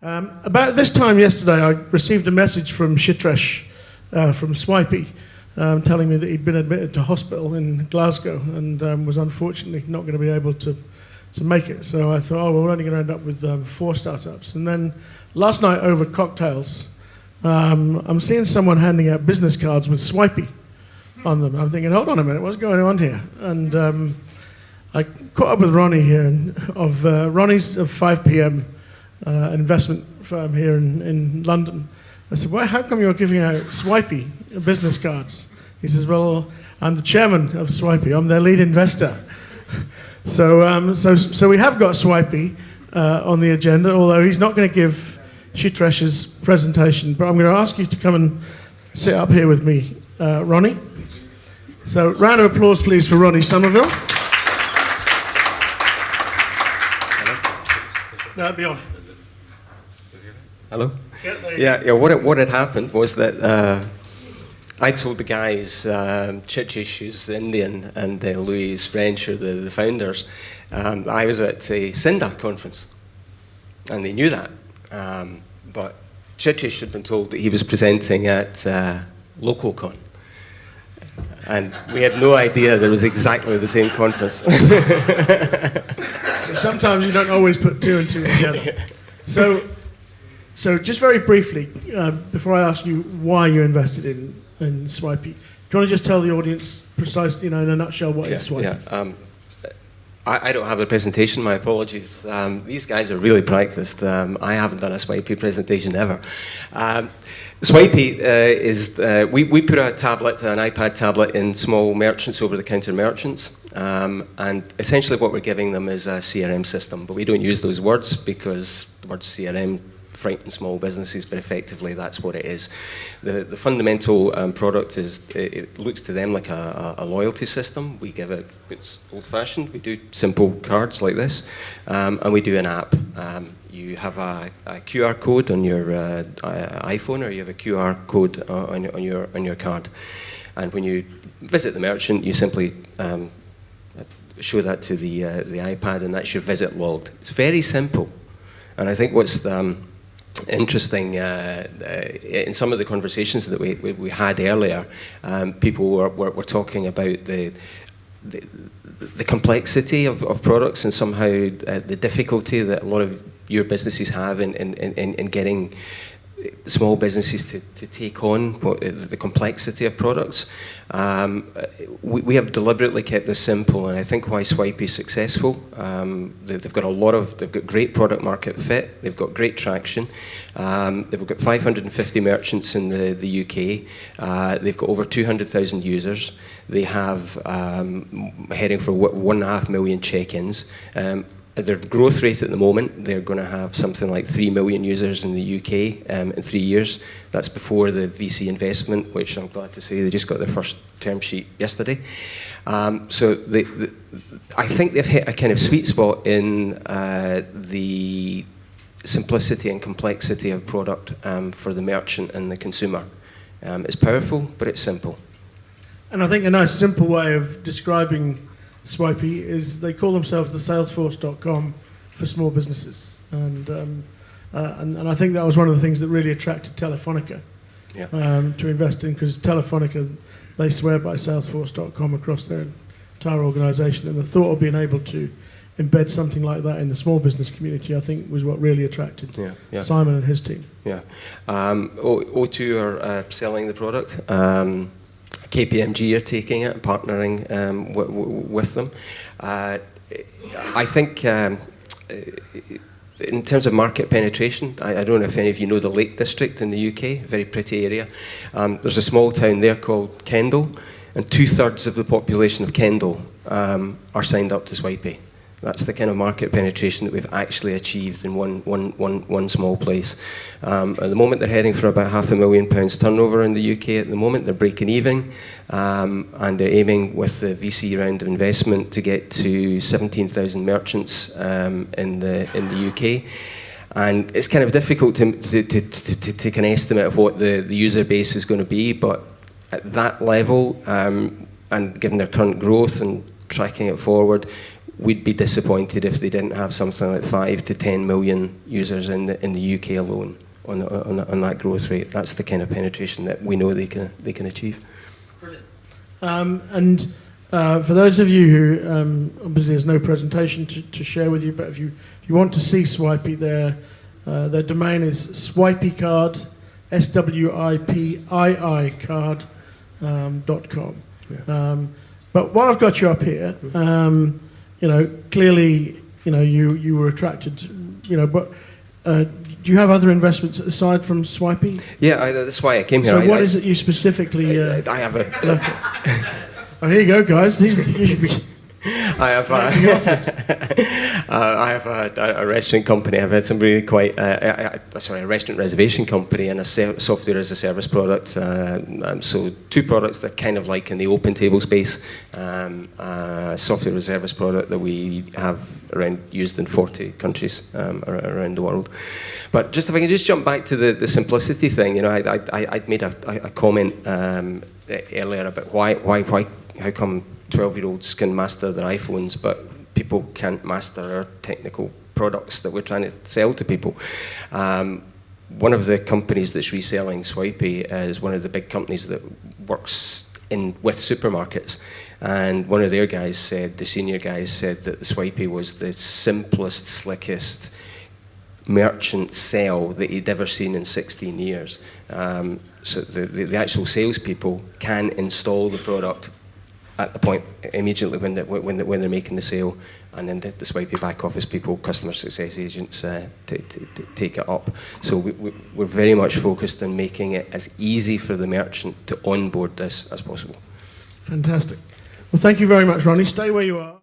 About this time yesterday, I received a message from Shitresh from Swipiicard telling me that he'd been admitted to hospital in Glasgow and was unfortunately not going to be able to make it. So I thought, oh, well, we're only going to end up with 4 startups. And then last night over cocktails, I'm seeing someone handing out business cards with Swipiicard on them. I'm thinking, hold on a minute, what's going on here? And I caught up with Ronnie here, Ronnie's of 5 p.m. An investment firm here in London. I said, well, how come you're giving out Swipiicard business cards? He says, well, I'm the chairman of Swipiicard. I'm their lead investor. So we have got Swipiicard on the agenda, although he's not going to give Shitresh's presentation, but I'm going to ask you to come and sit up here with me, Ronnie. So round of applause, please, for Ronnie Somerville. That'd be on. Hello? Yeah. What had happened was that I told the guys, Chichish, who's Indian, and Louis is French, or the founders, I was at a Synda conference, and they knew that. But Chichish had been told that he was presenting at LocalCon. And we had no idea there was exactly the same conference. So sometimes you don't always put 2 and 2 together. So just very briefly, before I ask you why you invested in Swipiicard, do you want to just tell the audience precisely, in a nutshell, what is Swipiicard? Yeah. I don't have a presentation, my apologies. These guys are really practiced. I haven't done a Swipiicard presentation ever. Swipiicard is, we put a tablet, an iPad tablet, in small merchants, over-the-counter merchants, and essentially what we're giving them is a CRM system, but we don't use those words because the word CRM frighten small businesses, but effectively that's what it is. The fundamental product is, it looks to them like a loyalty system. We give it, it's old-fashioned, we do simple cards like this, and we do an app. You have a QR code on your iPhone, or you have a QR code on your card. And when you visit the merchant, you simply show that to the iPad, and that's your visit logged. It's very simple. And I think what's interesting in some of the conversations that we had earlier, people were talking about the complexity of products, and somehow the difficulty that a lot of your businesses have in getting small businesses to take on the complexity of products. We have deliberately kept this simple, and I think why Swipiicard is successful. They've got great product market fit. They've got great traction. They've got 550 merchants in the UK. They've got over 200,000 users. They have heading for 1.5 million check-ins. Their growth rate at the moment, they're going to have something like 3 million users in the UK in 3 years. That's before the VC investment, which I'm glad to say they just got their first term sheet yesterday. So I think they've hit a kind of sweet spot in the simplicity and complexity of product for the merchant and the consumer. It's powerful, but it's simple. And I think a nice simple way of describing Swipiicard is they call themselves the Salesforce.com for small businesses, and I think that was one of the things that really attracted Telefonica to invest in, because Telefonica, they swear by Salesforce.com across their entire organisation, and the thought of being able to embed something like that in the small business community, I think, was what really attracted Simon and his team. Yeah, O2 are selling the product. KPMG are taking it and partnering with them. I think in terms of market penetration, I don't know if any of you know the Lake District in the UK, a very pretty area. There's a small town there called Kendal, and 2/3 of the population of Kendal are signed up to Swipiicard. That's the kind of market penetration that we've actually achieved in one small place. At the moment, they're heading for about £500,000 turnover in the UK. At the moment, they're breaking even, and they're aiming with the VC round of investment to get to 17,000 merchants in the UK. And it's kind of difficult to take an estimate of what the user base is going to be, but at that level, and given their current growth and tracking it forward, we'd be disappointed if they didn't have something like 5 to 10 million users in the UK alone on that growth rate. That's the kind of penetration that we know they can achieve. Brilliant. For those of you who obviously there's no presentation to share with you, but if you want to see Swipeee, their domain is Swipiicard, SWIPII card.com. But while I've got you up here, clearly, you were attracted, but do you have other investments aside from Swipeee? Yeah, that's why I came here. So what is it you specifically... I have a... Oh, here you go, guys. You should be... I have a restaurant company. I've had some really quite a restaurant reservation company and a software as a service product. So two products that are kind of like in the open table space. Software as a service product that we have used in 40 countries around the world. But just if I can just jump back to the simplicity thing, I'd made a comment earlier about how come 12-year-olds can master their iPhones, but people can't master our technical products that we're trying to sell to people. One of the companies that's reselling Swipeee is one of the big companies that works with supermarkets. And one of their guys said, the senior guys said that the Swipeee was the simplest, slickest merchant sell that he'd ever seen in 16 years. So the actual salespeople can install the product at the point immediately when they're making the sale, and then the Swipeee back office people, customer success agents, take it up. So we're very much focused on making it as easy for the merchant to onboard this as possible. Fantastic. Well, thank you very much, Ronnie. Stay where you are.